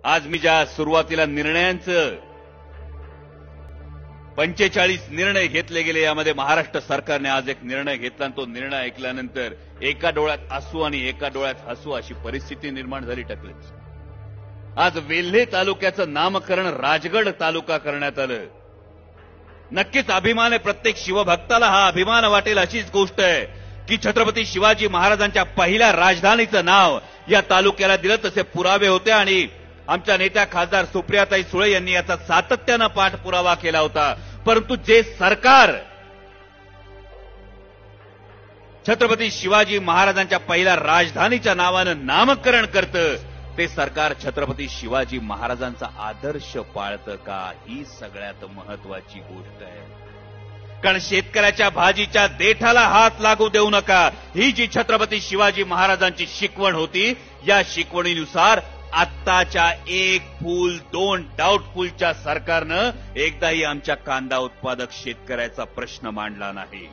आज मी ज्या सुरुवातीला निर्णयांचं 45 निर्णय घेतले गेले, यामध्ये महाराष्ट्र सरकारने आज एक निर्णय घेतला आणि तो निर्णय ऐकल्यानंतर एका डोळ्यात आसू आणि एका डोळ्यात हसू अशी परिस्थिती निर्माण झाली. टकलेच आज वेल्हे तालुक्याचं नामकरण राजगड तालुका करण्यात आलं. नक्कीच अभिमान आहे, प्रत्येक शिवभक्ताला हा अभिमान वाटेल अशीच गोष्ट आहे की छत्रपती शिवाजी महाराजांच्या पहिल्या राजधानीचं नाव या तालुक्याला दिलं. तसे पुरावे होते आणि आमच्या नेत्या खासदार सुप्रियाताई सुळे यांनी याचा सातत्यानं पाठपुरावा केला होता. परंतु जे सरकार छत्रपती शिवाजी महाराजांच्या पहिल्या राजधानीच्या नावानं नामकरण करतं, ते सरकार छत्रपती शिवाजी महाराजांचा आदर्श पाळतं का, ही सगळ्यात महत्वाची गोष्ट आहे. कारण शेतकऱ्याच्या भाजीच्या देठाला हात लागू देऊ नका, ही जी छत्रपती शिवाजी महाराजांची शिकवण होती, या शिकवणीनुसार आत्ताच्या एक फूल दोन डाऊटफुलच्या सरकारनं एकदाही आमच्या कांदा उत्पादक शेतकऱ्याचा प्रश्न मांडला नाही.